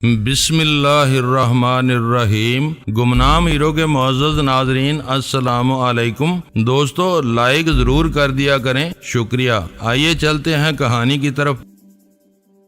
بسم اللہ الرحمن الرحیم۔ گمنام ہیرو کے معزز ناظرین السلام علیکم۔ دوستو لائک ضرور کر دیا کریں، شکریہ۔ آئیے چلتے ہیں کہانی کی طرف۔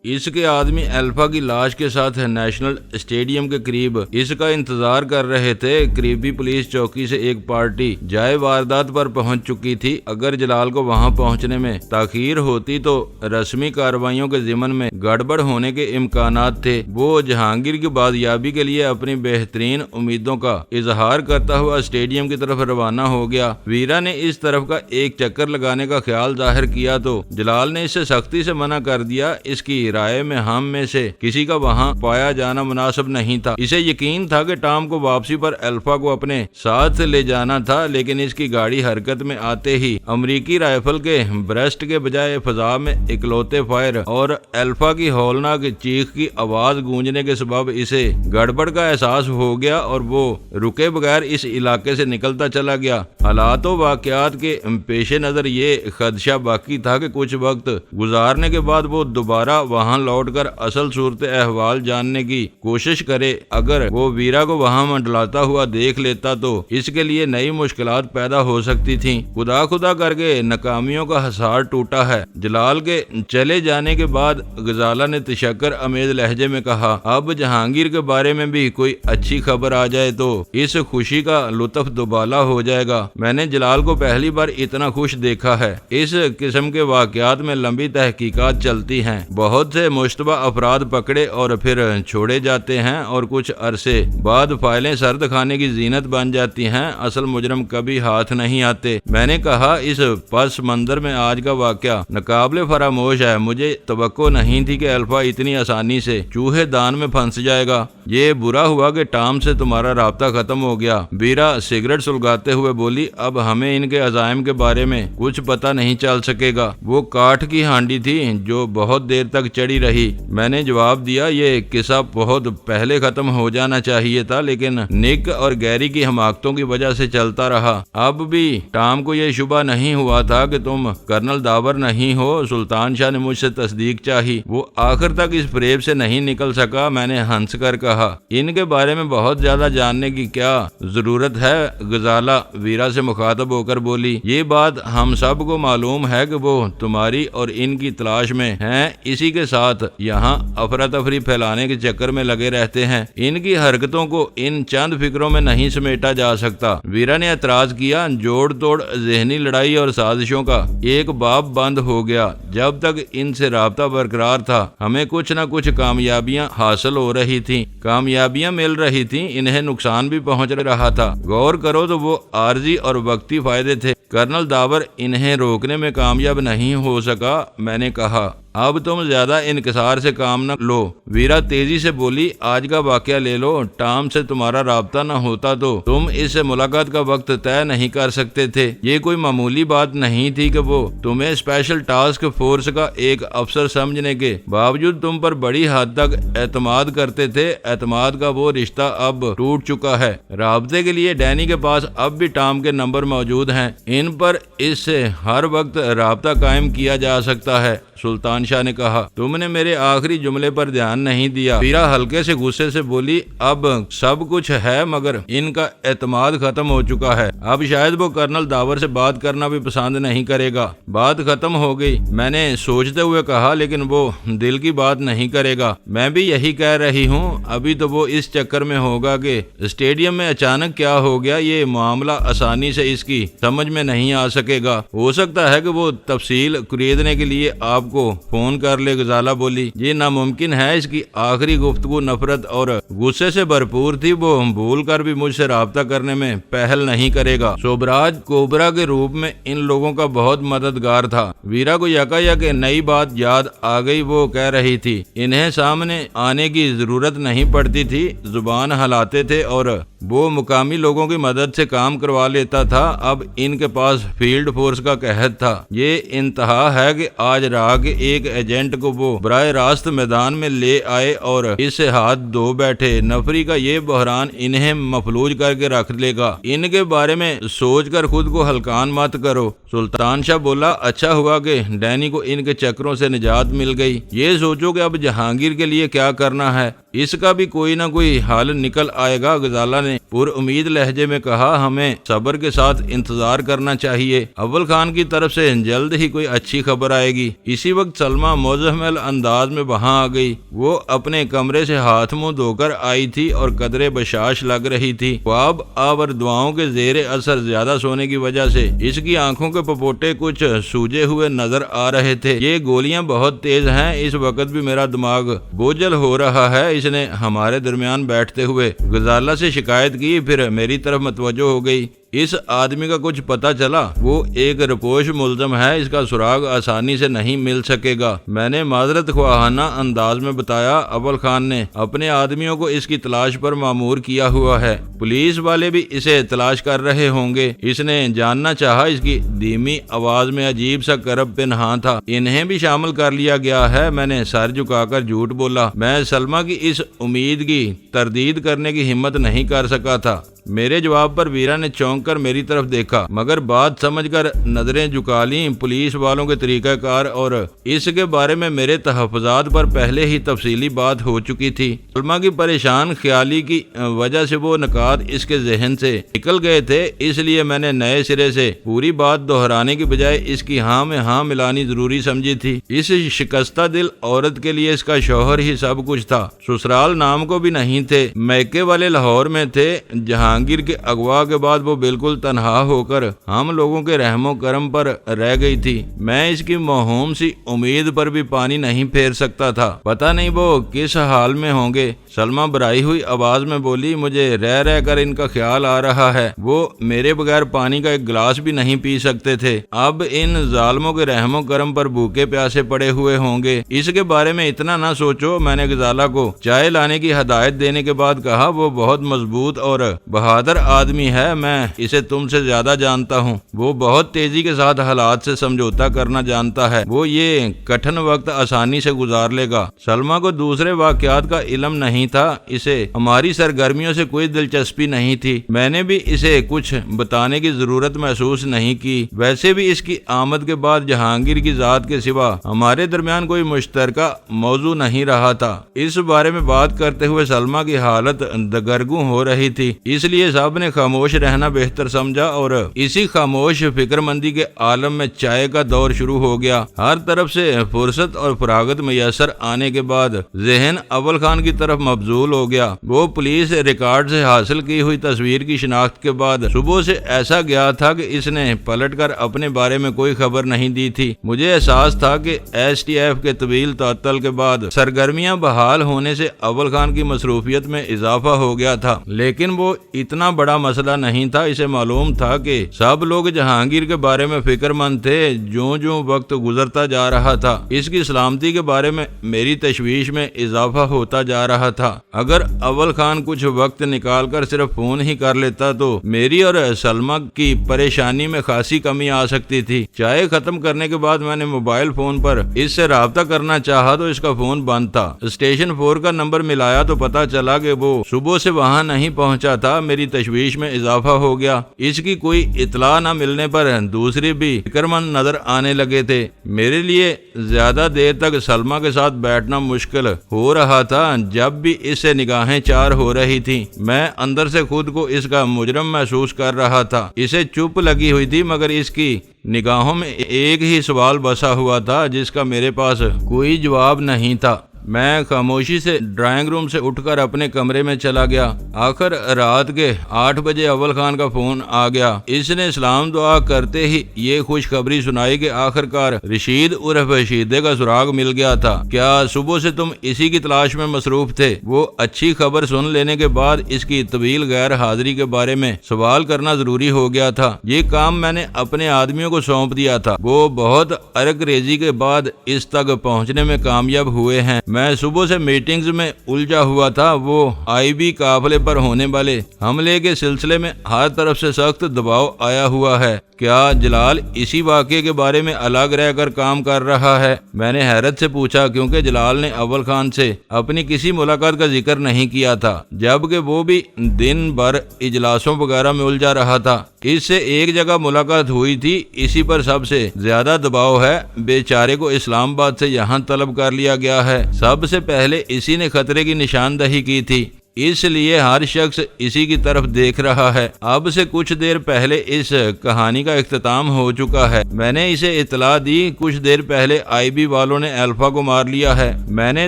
اس کے آدمی الفا کی لاش کے ساتھ نیشنل اسٹیڈیم کے قریب اس کا انتظار کر رہے تھے۔ قریبی پولیس چوکی سے ایک پارٹی جائے واردات پر پہنچ چکی تھی۔ اگر جلال کو وہاں پہنچنے میں تاخیر ہوتی تو رسمی کارروائیوں کے ضمن میں گڑبڑ ہونے کے امکانات تھے۔ وہ جہانگیر کی بازیابی کے لیے اپنی بہترین امیدوں کا اظہار کرتا ہوا اسٹیڈیم کی طرف روانہ ہو گیا۔ ویرا نے اس طرف کا ایک چکر لگانے کا خیال ظاہر کیا تو جلال نے اسے سختی سے منع کر دیا۔ اس کی رائے میں ہم میں سے کسی کا وہاں پایا جانا مناسب نہیں تھا۔ اسے یقین تھا کہ ٹام کو واپسی پر الفا کو اپنے ساتھ لے جانا تھا، لیکن اس کی گاڑی حرکت میں آتے ہی امریکی رائفل کے برسٹ کے بجائے فضا میں اکلوتے فائر اور الفا کی ہولناک چیخ کی آواز گونجنے کے سبب اسے گڑبڑ کا احساس ہو گیا اور وہ رکے بغیر اس علاقے سے نکلتا چلا گیا۔ حالات و واقعات کے پیش نظر یہ خدشہ باقی تھا کہ کچھ وقت گزارنے کے بعد وہ دوبارہ وہاں لوٹ کر اصل صورت احوال جاننے کی کوشش کرے۔ اگر وہ ویرا کو وہاں منڈلاتا ہوا دیکھ لیتا تو اس کے لیے نئی مشکلات پیدا ہو سکتی تھیں۔ خدا کر کے ناکامیوں کا حصار ٹوٹا ہے۔ جلال کے چلے جانے کے بعد غزالہ نے تشکر امیز لہجے میں کہا، اب جہانگیر کے بارے میں بھی کوئی اچھی خبر آ جائے تو اس خوشی کا لطف دوبالا ہو جائے گا۔ میں نے جلال کو پہلی بار اتنا خوش دیکھا ہے۔ اس قسم کے واقعات میں لمبی تحقیقات چلتی ہیں، بہت سے مشتبہ افراد پکڑے اور پھر چھوڑے جاتے ہیں اور کچھ عرصے بعد فائلیں سرد خانے کی زینت بن جاتی ہیں، اصل مجرم کبھی ہاتھ نہیں آتے۔ میں نے کہا، اس پس منظر میں آج کا واقعہ ناقابل فراموش ہے۔ مجھے توقع نہیں تھی کہ الفا اتنی آسانی سے چوہے دان میں پھنس جائے گا۔ یہ برا ہوا کہ ٹام سے تمہارا رابطہ ختم ہو گیا۔ ویرا سگریٹ سلگاتے ہوئے بولی، اب ہمیں ان کے عزائم کے بارے میں کچھ پتہ نہیں چل سکے گا۔ وہ کاٹھ کی ہانڈی تھی جو بہت دیر تک چڑھی رہی۔ میں نے جواب دیا، یہ قصہ بہت پہلے ختم ہو جانا چاہیے تھا، لیکن نک اور گیری کی حماقتوں کی وجہ سے چلتا رہا۔ اب بھی ٹام کو یہ شبہ نہیں ہوا تھا کہ تم کرنل داور نہیں ہو۔ سلطان شاہ نے مجھ سے تصدیق چاہی، وہ آخر تک اس فریب سے نہیں نکل سکا۔ میں نے ہنس کر کہا، ان کے بارے میں بہت زیادہ جاننے کی کیا ضرورت ہے؟ غزالہ ویرا سے مخاطب ہو کر بولی، یہ بات ہم سب کو معلوم ہے کہ وہ تمہاری اور ان کی تلاش میں ہیں، اسی کے ساتھ یہاں افراتفری پھیلانے کے چکر میں لگے رہتے ہیں۔ ان کی حرکتوں کو ان چند فکروں میں نہیں سمیٹا جا سکتا۔ ویرا نے اعتراض کیا، جوڑ توڑ ذہنی لڑائی اور سازشوں کا ایک باب بند ہو گیا۔ جب تک ان سے رابطہ برقرار تھا ہمیں کچھ نہ کچھ کامیابیاں حاصل ہو رہی تھیں، کامیابیاں مل رہی تھیں، انہیں نقصان بھی پہنچ رہا تھا۔ غور کرو تو وہ عارضی اور وقتی فائدے تھے۔ کرنل داور انہیں روکنے میں کامیاب نہیں ہو سکا۔ میں نے کہا، اب تم زیادہ انکسار سے کام نہ لو۔ ویرا تیزی سے بولی، آج کا واقعہ لے لو، ٹام سے تمہارا رابطہ نہ ہوتا تو تم اس سے ملاقات کا وقت طے نہیں کر سکتے تھے۔ یہ کوئی معمولی بات نہیں تھی کہ وہ تمہیں اسپیشل ٹاسک فورس کا ایک افسر سمجھنے کے باوجود تم پر بڑی حد تک اعتماد کرتے تھے۔ اعتماد کا وہ رشتہ اب ٹوٹ چکا ہے۔ رابطے کے لیے ڈینی کے پاس اب بھی ٹام کے نمبر موجود ہیں، ان پر اس سے ہر وقت رابطہ قائم کیا جا سکتا ہے۔ سلطان شاہ نے کہا، تم نے میرے آخری جملے پر دھیان نہیں دیا۔ ویرا ہلکے سے غصے سے بولی، اب سب کچھ ہے مگر ان کا اعتماد ختم ہو چکا ہے۔ اب شاید وہ کرنل داور سے بات کرنا بھی پسند نہیں کرے گا۔ بات ختم ہو گئی، میں نے سوچتے ہوئے کہا، لیکن وہ دل کی بات نہیں کرے گا۔ میں بھی یہی کہہ رہی ہوں۔ ابھی تو وہ اس چکر میں ہوگا کہ اسٹیڈیم میں اچانک کیا ہو گیا۔ یہ معاملہ آسانی سے اس کی سمجھ میں نہیں آ سکے گا۔ ہو سکتا ہے کہ وہ تفصیل خریدنے کے لیے آپ کو فون کر لے۔ غزالہ بولی، یہ ناممکن ہے۔ اس کی آخری گفتگو نفرت اور غصے سے بھرپور تھی۔ وہ بھول کر بھی مجھ سے رابطہ کرنے میں پہل نہیں کرے گا۔ سوبراج کوبرا کے روپ میں ان لوگوں کا بہت مددگار تھا۔ ویرا کو یکایک نئی بات یاد آ گئی۔ وہ کہہ رہی تھی، انہیں سامنے آنے کی ضرورت نہیں پڑتی تھی، زبان ہلاتے تھے اور وہ مقامی لوگوں کی مدد سے کام کروا لیتا تھا۔ اب ان کے پاس فیلڈ فورس کا قحط تھا۔ یہ انتہا ہے کہ آج راہ کے ایک ایجنٹ کو وہ براہ راست میدان میں لے آئے اور اس سے ہاتھ دھو بیٹھے۔ نفری کا یہ بحران انہیں مفلوج کر کے رکھ لے گا۔ ان کے بارے میں سوچ کر خود کو ہلکان مت کرو۔ سلطان شاہ بولا اچھا ہوا کہ ڈینی کو ان کے چکروں سے نجات مل گئی، یہ سوچو کہ اب جہانگیر کے لیے کیا کرنا ہے، اس کا بھی کوئی نہ کوئی حل نکل آئے گا۔ غزالہ نے پر امید لہجے میں کہا ہمیں صبر کے ساتھ انتظار کرنا چاہیے، اول خان کی طرف سے جلد ہی کوئی اچھی خبر آئے گی۔ اسی وقت سلمیٰ مزمل انداز میں وہاں آ گئی، وہ اپنے کمرے سے ہاتھ منہ دھو کر آئی تھی اور قدرے بشاش لگ رہی تھی۔ خواب اور دعاؤں کے زیر اثر زیادہ سونے کی وجہ سے اس کی آنکھوں کے پپوٹے کچھ سوجے ہوئے نظر آ رہے تھے۔ یہ گولیاں بہت تیز ہیں، اس وقت بھی میرا دماغ بوجھل ہو رہا ہے، اس نے ہمارے درمیان بیٹھتے ہوئے غزالہ سے شکایت کی، پھر میری طرف متوجہ ہو گئی۔ اس آدمی کا کچھ پتہ چلا؟ وہ ایک رپوش ملزم ہے، اس کا سراغ آسانی سے نہیں مل سکے گا، میں نے معذرت خواہانہ انداز میں بتایا۔ اول خان نے اپنے آدمیوں کو اس کی تلاش پر مامور کیا ہوا ہے، پولیس والے بھی اسے تلاش کر رہے ہوں گے، اس نے جاننا چاہا۔ اس کی دھیمی آواز میں عجیب سا کرب پنہاں تھا۔ انہیں بھی شامل کر لیا گیا ہے؟ میں نے سر جھکا کر جھوٹ بولا، میں سلمیٰ کی اس امید کی تردید کرنے کی ہمت نہیں کر سکا تھا۔ میرے جواب پر ویرا نے چونک کر میری طرف دیکھا، مگر بات سمجھ کر نظریں جھکا لیں۔ پولیس والوں کے طریقہ کار اور اس کے بارے میں میرے تحفظات پر پہلے ہی تفصیلی بات ہو چکی تھی۔ سلمیٰ کی پریشان خیالی کی وجہ سے وہ نکات اس کے ذہن سے نکل گئے تھے، اس لیے میں نے نئے سرے سے پوری بات دہرانے کی بجائے اس کی ہاں میں ہاں ملانی ضروری سمجھی تھی۔ اس شکستہ دل عورت کے لیے اس کا شوہر ہی سب کچھ تھا، سسرال نام کو بھی نہیں تھے، میکے والے لاہور میں تھے۔ جہانگیر کے اغوا کے بعد وہ بالکل تنہا ہو کر ہم لوگوں کے رحم و کرم پر رہ گئی تھی۔ میں اس کی موہوم سی امید پر بھی پانی نہیں پھیر سکتا تھا، پتہ نہیں وہ کس حال میں ہوں گے۔ سلمیٰ برائی ہوئی آواز میں بولی، مجھے رہ رہ کر ان کا خیال آ رہا ہے، وہ میرے بغیر پانی کا ایک گلاس بھی نہیں پی سکتے تھے، اب ان ظالموں کے رحم و کرم پر بھوکے پیاسے پڑے ہوئے ہوں گے۔ اس کے بارے میں اتنا نہ سوچو، میں نے غزالہ کو چائے لانے کی ہدایت دینے کے بعد کہا، وہ بہت مضبوط اور بہادر آدمی ہے، میں اسے تم سے زیادہ جانتا ہوں، وہ بہت تیزی کے ساتھ حالات سے سمجھوتا کرنا جانتا ہے، وہ یہ کٹھن وقت آسانی سے گزار لے گا۔ سلمیٰ کو دوسرے واقعات کا علم نہیں تھا، اسے ہماری سرگرمیوں سے کوئی دلچسپی نہیں تھی، میں نے بھی اسے کچھ بتانے کی ضرورت محسوس نہیں کی۔ ویسے بھی اس کی آمد کے بعد جہانگیر کی ذات کے سوا ہمارے درمیان کوئی مشترکہ موضوع نہیں رہا تھا۔ اس بارے میں بات کرتے ہوئے سلمیٰ کی حالت دگرگوں ہو رہی تھی، اس لیے صاحب نے خاموش رہنا بہتر سمجھا اور اسی خاموش فکر مندی کے عالم میں چائے کا دور شروع ہو گیا۔ ہر طرف سے فرصت اور فراغت میسر آنے کے بعد ذہن اول خان کی طرف مبذول ہو گیا۔ وہ پولیس ریکارڈ سے حاصل کی ہوئی تصویر کی شناخت کے بعد صبح سے ایسا گیا تھا کہ اس نے پلٹ کر اپنے بارے میں کوئی خبر نہیں دی تھی۔ مجھے احساس تھا کہ ایس ٹی ایف کے طویل تعطل کے بعد سرگرمیاں بحال ہونے سے اول خان کی مصروفیت میں اضافہ ہو گیا تھا، لیکن وہ اتنا بڑا مسئلہ نہیں تھا۔ اسے معلوم تھا کہ سب لوگ جہانگیر کے بارے میں فکر مند تھے، جوں جوں وقت گزرتا جا رہا تھا اس کی سلامتی کے بارے میں میری تشویش میں اضافہ ہوتا جا رہا تھا۔ اگر اول خان کچھ وقت نکال کر صرف فون ہی کر لیتا تو میری اور سلمیٰ کی پریشانی میں خاصی کمی آ سکتی تھی۔ چائے ختم کرنے کے بعد میں نے موبائل فون پر اس سے رابطہ کرنا چاہا تو اس کا فون بند تھا۔ اسٹیشن 4 کا نمبر ملایا تو پتا چلا کہ وہ صبح سے وہاں نہیں پہنچا تھا۔ میری تشویش میں اضافہ ہو گیا، اس کی کوئی اطلاع نہ ملنے پر دوسری بھی فکرمند نظر آنے لگے تھے۔ میرے لیے زیادہ دیر تک سلمیٰ کے ساتھ بیٹھنا مشکل ہو رہا تھا، جب بھی اس سے نگاہیں چار ہو رہی تھیں میں اندر سے خود کو اس کا مجرم محسوس کر رہا تھا۔ اسے چپ لگی ہوئی تھی، مگر اس کی نگاہوں میں ایک ہی سوال بسا ہوا تھا جس کا میرے پاس کوئی جواب نہیں تھا۔ میں خاموشی سے ڈرائنگ روم سے اٹھ کر اپنے کمرے میں چلا گیا۔ آخر رات کے 8 بجے اول خان کا فون آ گیا۔ اس نے سلام دعا کرتے ہی یہ خوشخبری سنائی کہ آخرکار رشید عرف شیدے کا سراغ مل گیا تھا۔ کیا صبح سے تم اسی کی تلاش میں مصروف تھے؟ وہ اچھی خبر سن لینے کے بعد اس کی طویل غیر حاضری کے بارے میں سوال کرنا ضروری ہو گیا تھا۔ یہ کام میں نے اپنے آدمیوں کو سونپ دیا تھا، وہ بہت ارک ریزی کے بعد اس تک پہنچنے میں کامیاب ہوئے ہیں۔ میں صبح سے میٹنگز میں الجھا ہوا تھا۔ وہ آئی بی قافلے پر ہونے والے حملے کے سلسلے میں ہر طرف سے سخت دباؤ آیا ہوا ہے۔ کیا جلال اسی واقعے کے بارے میں الگ رہ کر کام کر رہا ہے؟ میں نے حیرت سے پوچھا، کیونکہ جلال نے اول خان سے اپنی کسی ملاقات کا ذکر نہیں کیا تھا، جبکہ وہ بھی دن بھر اجلاسوں وغیرہ میں الجھا رہا تھا۔ اس سے ایک جگہ ملاقات ہوئی تھی، اسی پر سب سے زیادہ دباؤ ہے۔ بیچارے کو اسلام آباد سے یہاں طلب کر لیا گیا ہے۔ سب سے پہلے اسی نے خطرے کی نشاندہی کی تھی، اس لیے ہر شخص اسی کی طرف دیکھ رہا ہے۔ اب سے کچھ دیر پہلے اس کہانی کا اختتام ہو چکا ہے۔ میں نے اسے اطلاع دی، کچھ دیر پہلے آئی بی والوں نے الفا کو مار لیا ہے۔ میں نے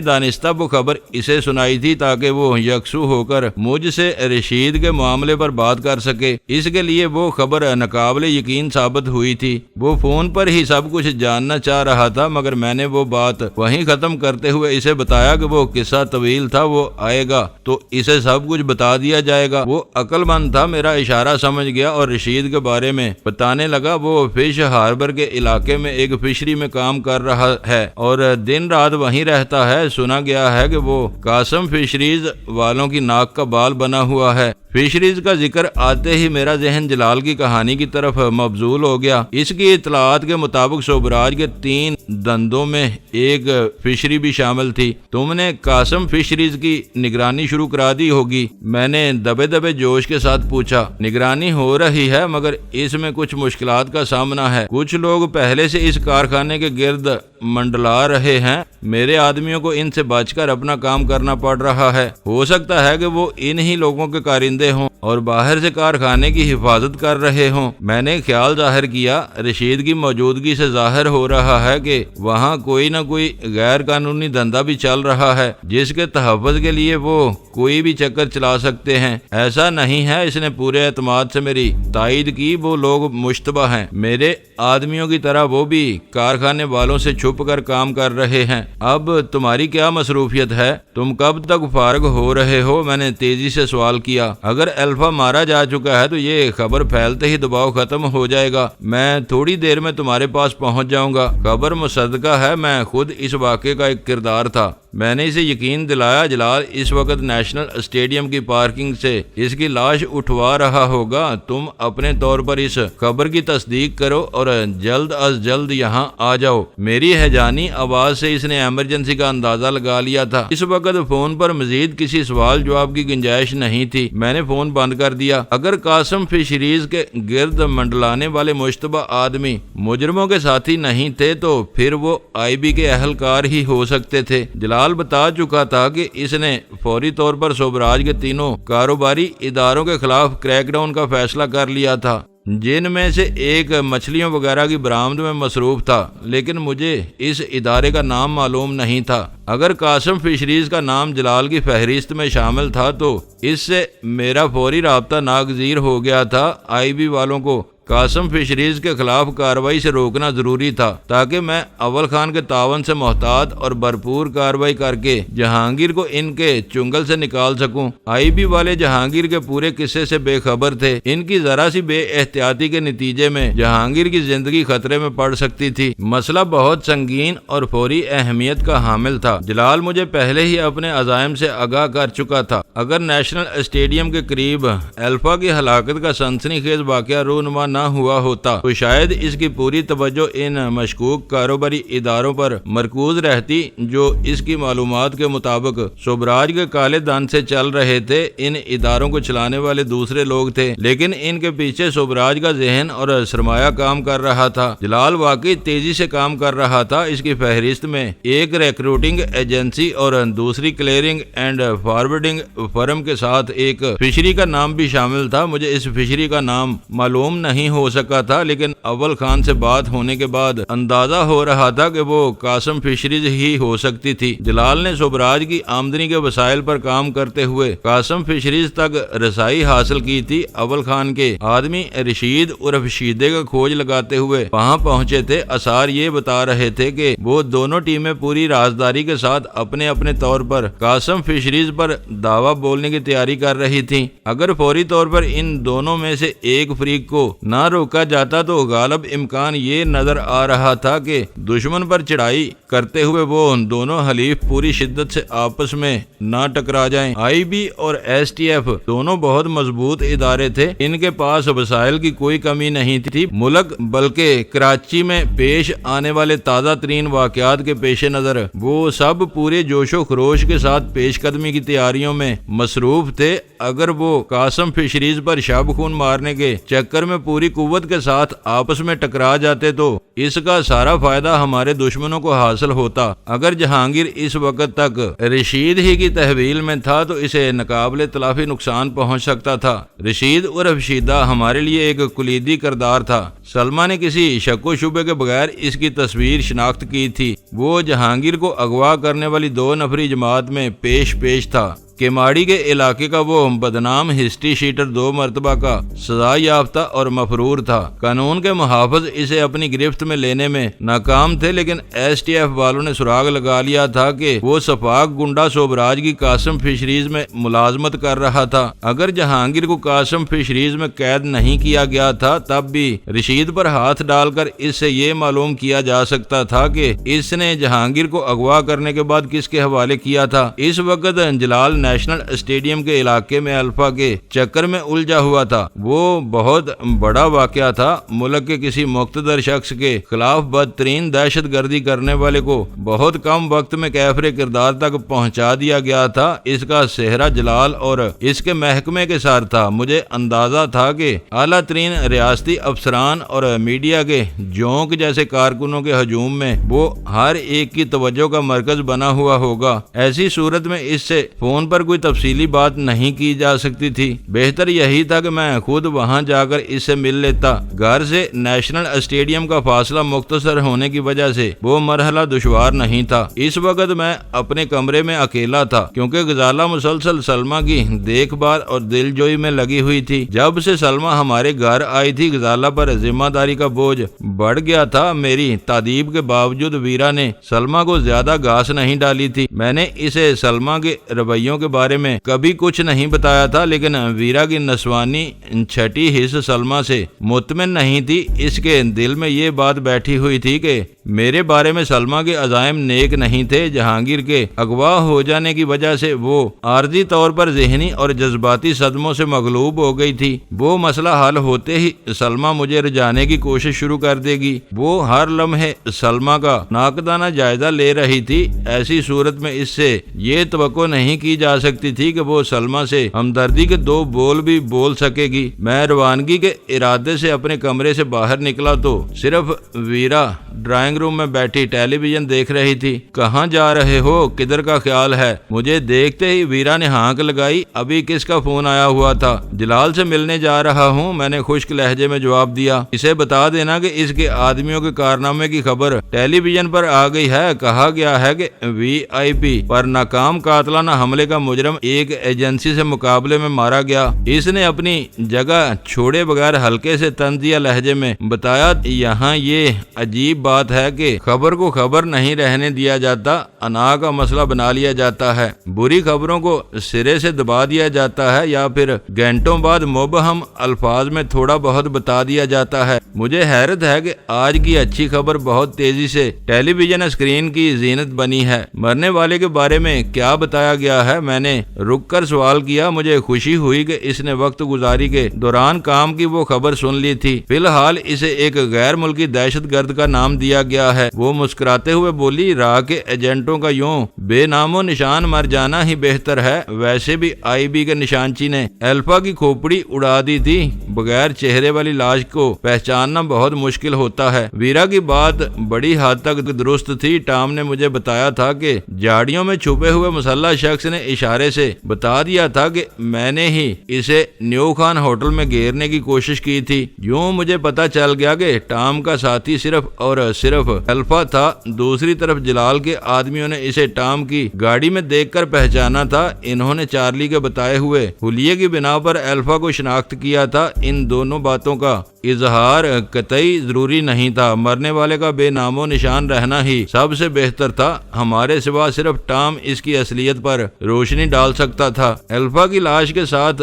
دانستہ وہ خبر اسے سنائی تھی تاکہ وہ یکسو ہو کر مجھ سے رشید کے معاملے پر بات کر سکے۔ اس کے لیے وہ خبر ناقابل یقین ثابت ہوئی تھی۔ وہ فون پر ہی سب کچھ جاننا چاہ رہا تھا، مگر میں نے وہ بات وہیں ختم کرتے ہوئے اسے بتایا کہ وہ قصہ طویل تھا، وہ آئے گا تو اسے سب کچھ بتا دیا جائے گا۔ وہ عقل مند تھا، میرا اشارہ سمجھ گیا اور رشید کے بارے میں بتانے لگا۔ وہ فش ہاربر کے علاقے میں ایک فشری میں کام کر رہا ہے اور دن رات وہیں رہتا ہے۔ سنا گیا ہے کہ وہ قاسم فشریز والوں کی ناک کا بال بنا ہوا ہے۔ فشریز کا ذکر آتے ہی میرا ذہن جلال کی کہانی کی طرف مبذول ہو گیا۔ اس کی اطلاعات کے مطابق صوبراج کے 3 دندوں میں ایک فشری بھی شامل تھی۔ تم نے قاسم فشریز کی نگرانی شروع کرا دی ہوگی؟ میں نے دبے دبے جوش کے ساتھ پوچھا۔ نگرانی ہو رہی ہے، مگر اس میں کچھ مشکلات کا سامنا ہے۔ کچھ لوگ پہلے سے اس کارخانے کے گرد منڈلا رہے ہیں۔ میرے آدمیوں کو ان سے بچ کر اپنا کام کرنا پڑ رہا ہے۔ ہو سکتا ہے کہ وہ انہی لوگوں کے کارندے ہوں اور باہر سے کارخانے کی حفاظت کر رہے ہوں۔ میں نے خیال ظاہر کیا، رشید کی موجودگی سے ظاہر ہو رہا ہے کہ وہاں کوئی نہ کوئی غیر قانونی دھندا بھی چل رہا ہے، جس کے تحفظ کے لیے وہ کوئی بھی چکر چلا سکتے ہیں۔ ایسا نہیں ہے، اس نے پورے اعتماد سے میری تائید کی۔ وہ لوگ مشتبہ ہیں، میرے آدمیوں کی طرح وہ بھی کارخانے والوں سے چھپ کر کام کر رہے ہیں۔ اب تمہاری کیا مصروفیت ہے؟ تم کب تک فارغ ہو رہے ہو؟ میں نے تیزی سے سوال کیا۔ اگر الفا مارا جا چکا ہے تو یہ خبر پھیلتے ہی دباؤ ختم ہو جائے گا۔ میں تھوڑی دیر میں تمہارے پاس پہنچ جاؤں گا۔ خبر مصدقہ ہے، میں خود اس واقعے کا ایک کردار تھا۔ میں نے اسے یقین دلایا جلال اس وقت نیشنل اسٹیڈیم کی پارکنگ سے اس کی لاش اٹھوا رہا ہوگا۔ تم اپنے طور پر اس خبر کی تصدیق کرو اور جلد از جلد یہاں آ جاؤ۔ میری ہیجانی آواز سے اس نے ایمرجنسی کا اندازہ لگا لیا تھا۔ اس وقت فون پر مزید کسی سوال جواب کی گنجائش نہیں تھی۔ میں نے فون بند کر دیا۔ اگر قاسم فشریز کے گرد منڈلانے والے مشتبہ آدمی مجرموں کے ساتھی نہیں تھے تو پھر وہ آئی بی کے اہلکار ہی ہو سکتے تھے۔ جلال بتا چکا تھا کہ اس نے فوری طور پر صوبراج کے 3 کاروباری اداروں کے خلاف کریک ڈاؤن کا فیصلہ کر لیا تھا، جن میں سے ایک مچھلیوں وغیرہ کی برآمد میں مصروف تھا، لیکن مجھے اس ادارے کا نام معلوم نہیں تھا۔ اگر قاسم فشریز کا نام جلال کی فہرست میں شامل تھا تو اس سے میرا فوری رابطہ ناگزیر ہو گیا تھا۔ آئی بی والوں کو قاسم فشریز کے خلاف کارروائی سے روکنا ضروری تھا تاکہ میں اول خان کے تعاون سے محتاط اور بھرپور کارروائی کر کے جہانگیر کو ان کے چنگل سے نکال سکوں۔ آئی بی والے جہانگیر کے پورے قصے سے بے خبر تھے۔ ان کی ذرا سی بے احتیاطی کے نتیجے میں جہانگیر کی زندگی خطرے میں پڑ سکتی تھی۔ مسئلہ بہت سنگین اور فوری اہمیت کا حامل تھا۔ جلال مجھے پہلے ہی اپنے عزائم سے آگاہ کر چکا تھا۔ اگر نیشنل اسٹیڈیم کے قریب الفا کی ہلاکت کا سنسنی خیز واقعہ رونما نہ ہوا ہوتا تو شاید اس کی پوری توجہ ان مشکوک کاروباری اداروں پر مرکوز رہتی جو اس کی معلومات کے مطابق صوبراج کے کالے دھن سے چل رہے تھے۔ ان اداروں کو چلانے والے دوسرے لوگ تھے، لیکن ان کے پیچھے صوبراج کا ذہن اور سرمایہ کام کر رہا تھا۔ جلال واقعی تیزی سے کام کر رہا تھا۔ اس کی فہرست میں ایک ریکروٹنگ ایجنسی اور دوسری کلیئرنگ اینڈ فارورڈنگ فرم کے ساتھ ایک فشری کا نام بھی شامل تھا۔ مجھے اس فشری کا نام معلوم نہیں ہو سکا تھا، لیکن اول خان سے بات ہونے کے بعد اندازہ ہو رہا تھا کہ وہ قاسم فشریز ہی ہو سکتی تھی۔ جلال نے صوبراج کی آمدنی کے وسائل پر کام کرتے ہوئے قاسم فشریز تک رسائی حاصل کی تھی۔ اول خان کے آدمی رشید عرف شیدے کا کھوج لگاتے ہوئے وہاں پہنچے تھے۔ آثار یہ بتا رہے تھے کہ وہ دونوں ٹیمیں پوری رازداری کے ساتھ اپنے اپنے طور پر قاسم فشریز پر دعویٰ بولنے کی تیاری کر رہی تھیں۔ اگر فوری طور پر ان دونوں میں سے ایک فریق کو نہ نہ روکا جاتا تو غالب امکان یہ نظر آ رہا تھا کہ دشمن پر چڑھائی کرتے ہوئے وہ دونوں حلیف پوری شدت سے آپس میں نہ ٹکرا جائیں۔ آئی بی اور ایس ٹی ایف دونوں بہت مضبوط ادارے تھے، ان کے پاس وسائل کی کوئی کمی نہیں تھی۔ ملک بلکہ کراچی میں پیش آنے والے تازہ ترین واقعات کے پیش نظر وہ سب پورے جوش و خروش کے ساتھ پیش قدمی کی تیاریوں میں مصروف تھے۔ اگر وہ قاسم فشریز پر شب خون مارنے کے چکر میں پوری قوت کے ساتھ آپس میں ٹکرا جاتے تو اس کا سارا فائدہ ہمارے دشمنوں کو حاصل ہوتا۔ اگر جہانگیر اس وقت تک رشید ہی کی تحویل میں تھا تو اسے ناقابل تلافی نقصان پہنچ سکتا تھا۔ رشید عرف شیدہ ہمارے لیے ایک کلیدی کردار تھا۔ سلمہ نے کسی شک و شبے کے بغیر اس کی تصویر شناخت کی تھی۔ وہ جہانگیر کو اغوا کرنے والی 2 نفری جماعت میں پیش تھا۔ کیماڑی کے علاقے کا وہ بدنام ہسٹری شیٹر 2 مرتبہ کا سزا یافتہ اور مفرور تھا۔ قانون کے محافظ اسے اپنی گرفت میں لینے میں ناکام تھے، لیکن ایس ٹی ایف والوں نے سراغ لگا لیا تھا کہ وہ سفاک گنڈا سوبراج کی قاسم فشریز میں ملازمت کر رہا تھا۔ اگر جہانگیر کو قاسم فشریز میں قید نہیں کیا گیا تھا تب بھی رشید پر ہاتھ ڈال کر اس سے یہ معلوم کیا جا سکتا تھا کہ اس نے جہانگیر کو اغوا کرنے کے بعد کس کے حوالے کیا تھا۔ اس وقت جلال نیشنل اسٹیڈیم کے علاقے میں الفا کے چکر میں الجھا ہوا تھا۔ وہ بہت بڑا واقعہ تھا۔ ملک کے کسی مقتدر شخص کے خلاف بدترین دہشت گردی کرنے والے کو بہت کم وقت میں کیفر کردار تک پہنچا دیا گیا تھا۔ اس کا صحرا جلال اور اس کے محکمے کے سار تھا۔ مجھے اندازہ تھا کہ اعلیٰ ترین ریاستی افسران اور میڈیا کے جونک جیسے کارکنوں کے ہجوم میں وہ ہر ایک کی توجہ کا مرکز بنا ہوا ہوگا۔ ایسی صورت میں اس سے فون پر کوئی تفصیلی بات نہیں کی جا سکتی تھی۔ بہتر یہی تھا کہ میں خود وہاں جا کر اس سے مل لیتا۔ گھر سے نیشنل اسٹیڈیم کا فاصلہ مختصر ہونے کی وجہ سے وہ مرحلہ دشوار نہیں تھا۔ اس وقت میں اپنے کمرے میں اکیلا تھا کیونکہ غزالہ مسلسل سلمہ کی دیکھ بھال اور دل جوئی میں لگی ہوئی تھی۔ جب سے سلمہ ہمارے گھر آئی تھی غزالہ پر ذمہ داری کا بوجھ بڑھ گیا تھا۔ میری تادیب کے باوجود ویرا نے سلمہ کو زیادہ گھاس نہیں ڈالی تھی۔ میں نے اسے سلمہ کے رویوں کے بارے میں کبھی کچھ نہیں بتایا تھا، لیکن ویرا کی نسوانی چھٹی حص سلمہ سے مطمئن نہیں تھی۔ اس کے دل میں یہ بات بیٹھی ہوئی تھی کہ میرے بارے میں سلمہ کے عزائم نیک نہیں تھے۔ جہانگیر کے اغوا ہو جانے کی وجہ سے وہ عارضی طور پر ذہنی اور جذباتی صدموں سے مغلوب ہو گئی تھی۔ وہ مسئلہ حل ہوتے ہی سلمہ مجھے رجانے کی کوشش شروع کر دے گی۔ وہ ہر لمحے سلمہ کا ناقدانہ جائزہ لے رہی تھی۔ ایسی صورت میں اس سے یہ توقع نہیں کی جا سکتی تھی کہ وہ سلمہ سے ہمدردی کے 2 بول بھی بول سکے گی۔ میں روانگی کے ارادے سے اپنے کمرے سے باہر نکلا تو صرف ویرا ڈرائنگ روم میں بیٹھی ٹیلی ویژن دیکھ رہی تھی۔ کہاں جا رہے ہو؟ کدھر کا خیال ہے؟ مجھے دیکھتے ہی ویرا نے ہانک لگائی۔ ابھی کس کا فون آیا ہوا تھا؟ جلال سے ملنے جا رہا ہوں، میں نے خشک لہجے میں جواب دیا۔ اسے بتا دینا کہ اس کے آدمیوں کے کارنامے کی خبر ٹیلی ویژن پر آ گئی ہے۔ کہا گیا ہے کہ وی آئی پی پر ناکام قاتلانہ حملے کا مجرم ایک ایجنسی سے مقابلے میں مارا گیا۔ اس نے اپنی جگہ چھوڑے بغیر ہلکے سے طنزیہ لہجے میں بتایا۔ یہاں یہ عجیب بات ہے کہ خبر کو خبر نہیں رہنے دیا جاتا، انا کا مسئلہ بنا لیا جاتا ہے۔ بری خبروں کو سرے سے دبا دیا جاتا ہے یا پھر گھنٹوں بعد مبہم الفاظ میں تھوڑا بہت بتا دیا جاتا ہے۔ مجھے حیرت ہے کہ آج کی اچھی خبر بہت تیزی سے ٹیلی ویژن اسکرین کی زینت بنی ہے۔ مرنے والے کے بارے میں کیا بتایا گیا ہے؟ میں نے رک کر سوال کیا۔ مجھے خوشی ہوئی کہ اس نے وقت گزاری کے دوران کام کی وہ خبر سن لی تھی۔ فی الحال اسے ایک غیر ملکی دہشت گرد کا نام دیا گیا ہے۔ وہ مسکراتے ہوئے بولی، راہ کے ایجنٹوں کا یوں بے نام و نشان مر جانا ہی بہتر ہے۔ ویسے بھی آئی بی کے نشانچی نے الفا کی کھوپڑی اڑا دی تھی۔ بغیر چہرے والی لاش کو پہچاننا بہت مشکل ہوتا ہے۔ ویرا کی بات بڑی حد تک درست تھی۔ ٹام نے مجھے بتایا تھا کہ جھاڑیوں میں چھپے ہوئے مسلح شخص نے اشارے سے بتا دیا تھا کہ میں نے ہی اسے نیو خان ہوٹل میں گھیرنے کی کوشش کی تھی۔ یوں مجھے پتا چل گیا کہ ٹام کا ساتھی صرف اور صرف الفا تھا۔ دوسری طرف جلال کے آدمیوں نے اسے ٹام کی گاڑی میں دیکھ کر پہچانا تھا۔ انہوں نے چارلی کے بتائے ہوئے حلیے کی بنا پر الفا کو شناخت کیا تھا۔ ان دونوں باتوں کا اظہار قطعی ضروری نہیں تھا۔ مرنے والے کا بے نام و نشان رہنا ہی سب سے بہتر تھا۔ ہمارے سوا صرف ٹام اس کی اصلیت پر روشنی ڈال سکتا تھا۔ الفا کی لاش کے ساتھ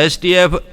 STF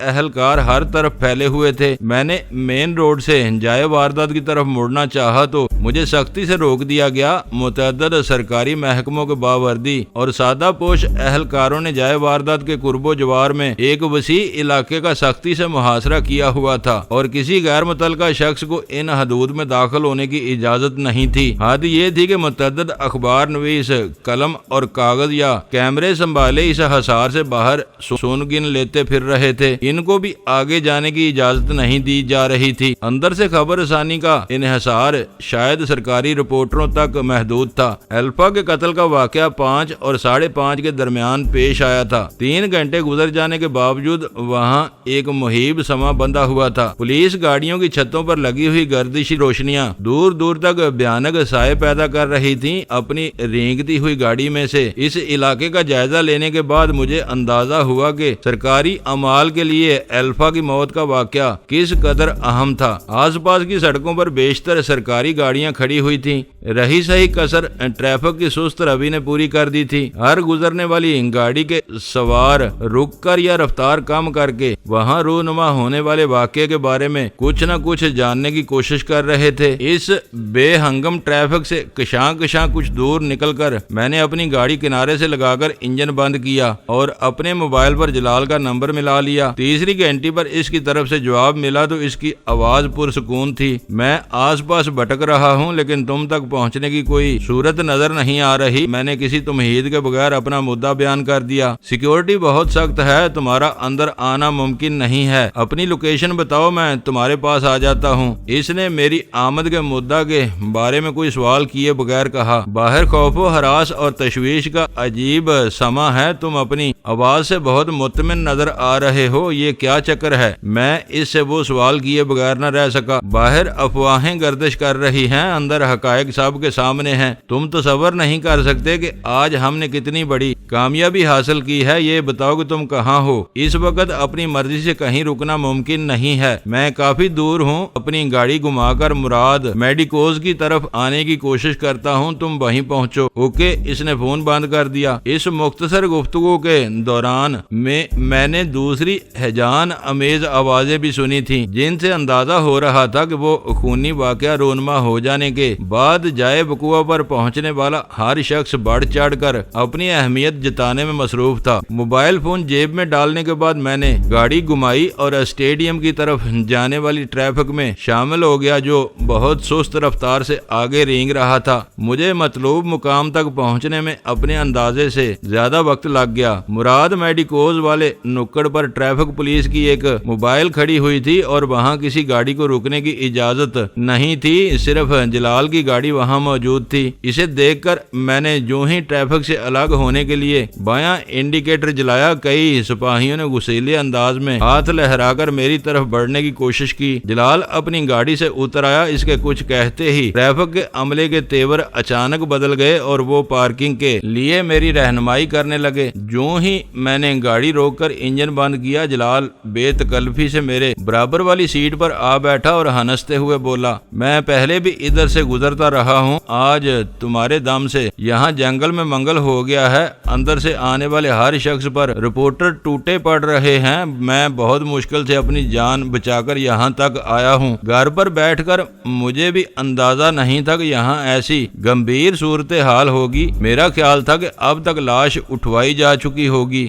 اہلکار ہر طرف پھیلے ہوئے تھے۔ میں نے مین روڈ سے جائے واردات کی طرف مڑنا چاہا تو مجھے سختی سے روک دیا گیا۔ متعدد سرکاری محکموں کے باوردی اور سادہ پوش اہلکاروں نے جائے واردات کے قرب و جوار میں ایک وسیع علاقے کا سختی سے محاصرہ کیا ہوا تھا اور کسی غیر متعلقہ شخص کو ان حدود میں داخل ہونے کی اجازت نہیں تھی۔ حد یہ تھی کہ متعدد اخبار نویس قلم اور کاغذ یا کیمرے سنبھالے اس حصار سے باہر سون گن لیتے پھر رہے تھے۔ ان کو بھی آگے جانے کی اجازت نہیں دی جا رہی تھی۔ اندر سے خبر رسانی کا انحصار شاید سرکاری رپورٹروں تک محدود تھا۔ الفا کے قتل کا واقعہ 5 اور 5:30 کے درمیان پیش آیا تھا۔ 3 گھنٹے گزر جانے کے باوجود وہاں ایک مہیب سما بندھا ہوا تھا۔ پولیس گاڑیوں کی چھتوں پر لگی ہوئی گردشی روشنیاں دور دور تک بھیانک سائے پیدا کر رہی تھیں۔ اپنی رینگتی ہوئی گاڑی میں سے اس علاقے کا جائزہ لینے کے بعد مجھے اندازہ ہوا کہ سرکاری اعمال کے لیے الفا کی موت کا واقعہ کس قدر اہم تھا۔ آس پاس کی سڑکوں پر بیشتر سرکاری گاڑیاں کھڑی ہوئی تھیں۔ رہی سہی کسر ٹریفک کی سست روی نے پوری کر دی تھی۔ ہر گزرنے والی گاڑی کے سوار رک کر یا رفتار کم کر کے وہاں رونما ہونے والے واقعے کے بارے میں کچھ نہ کچھ جاننے کی کوشش کر رہے تھے۔ اس بے ہنگم ٹریفک سے کشاں کچھ دور نکل کر میں نے اپنی گاڑی کنارے سے لگا کر انجن بند کیا اور اپنے موبائل پر جلال کا نمبر ملا لیا۔ تیسری گھنٹی پر اس کی طرف سے جواب ملا تو اس کی آواز پرسکون تھی۔ میں آس پاس بھٹک رہا ہوں لیکن تم تک پہنچنے کی کوئی صورت نظر نہیں آ رہی۔ میں نے کسی تمہید کے بغیر اپنا مدعا بیان کر دیا۔ سیکیورٹی بہت سخت ہے، تمہارا اندر آنا ممکن نہیں ہے۔ اپنی لوکیشن بتاؤ، میں تمہارے پاس آ جاتا ہوں۔ اس نے میری آمد کے مدعا کے بارے میں کوئی سوال کیے بغیر کہا۔ باہر خوف و ہراس اور تشویش کا عجیب سما ہے۔ تم اپنی آواز سے بہت مطمئن نظر آ رہے ہو، یہ کیا چکر ہے؟ میں اس سے وہ سوال کیے بغیر نہ رہ سکا۔ باہر افواہیں گردش کر رہی ہیں، اندر حقائق سب کے سامنے ہیں۔ تم تصور نہیں کر سکتے کہ آج ہم نے کتنی بڑی کامیابی حاصل کی ہے۔ یہ بتاؤ کہ تم کہاں ہو؟ اس وقت اپنی مرضی سے کہیں رکنا ممکن نہیں ہے۔ میں کافی دور ہوں۔ اپنی گاڑی گھما کر مراد میڈیکوز کی طرف آنے کی کوشش کرتا ہوں، تم وہیں پہنچو۔ اوکے۔ اس نے فون بند کر دیا۔ اس مختصر گفتگو کے دوران میں نے دوسری ہیجان امیز آوازیں بھی سنی تھیں جن سے اندازہ ہو رہا تھا کہ وہ خونی واقعہ رونما ہو جانے کے بعد جائے وقوع پر پہنچنے والا ہر شخص بڑھ چڑھ کر اپنی اہمیت جتانے میں مصروف تھا۔ موبائل فون جیب میں ڈالنے کے بعد میں نے گاڑی گھمائی اور اسٹیڈیم کی طرف جانے والی ٹریفک میں شامل ہو گیا جو بہت سست رفتار سے آگے رینگ رہا تھا۔ مجھے مطلوب مقام تک پہنچنے میں اپنے اندازے سے زیادہ وقت لگ گیا۔ مراد میڈیکوز والے نکڑ پر ٹریفک پولیس کی ایک موبائل کھڑی ہوئی تھی اور وہاں کسی گاڑی کو رکنے کی اجازت نہیں تھی، صرف جلال کی گاڑی وہاں موجود تھی۔ اسے دیکھ کر میں نے جو ہی ٹریفک سے الگ ہونے کے لیے بایاں انڈیکیٹر جلایا، کئی سپاہیوں نے غصیلے انداز میں ہاتھ لہرا کر میری طرف بڑھنے کی کوشش کی۔ جلال اپنی گاڑی سے اتر آیا۔ اس کے کچھ کہتے ہی ٹریفک کے عملے کے تیور اچانک بدل گئے اور وہ پارکنگ کے لیے میری رہنمائی کرنے لگے۔ جو ہی میں نے گاڑی روک کر انجن بند کیا، جلال بے تکلفی سے میرے برابر والی سیٹ پر آ بیٹھا اور ہنستے ہوئے بولا، میں پہلے بھی ادھر سے گزرتا رہا ہوں۔ آج تمہارے دم سے یہاں جنگل میں منگل ہو گیا ہے۔ اندر سے آنے والے ہر شخص پر رپورٹر ٹوٹے پڑ رہے ہیں۔ میں بہت مشکل سے اپنی جان بچا کر یہاں تک آیا ہوں۔ گھر پر بیٹھ کر مجھے بھی اندازہ نہیں تھا کہ یہاں ایسی گمبھیر صورتحال ہوگی۔ میرا خیال تھا کہ اب تک لاش اٹھوائی جا چکی ہوگی۔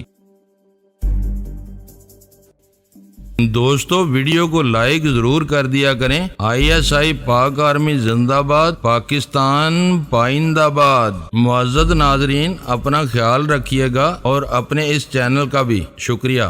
دوستو، ویڈیو کو لائک ضرور کر دیا کریں۔ ISI پاک آرمی زندہ باد، پاکستان پائندہ باد۔ معزز ناظرین، اپنا خیال رکھیے گا اور اپنے اس چینل کا بھی شکریہ۔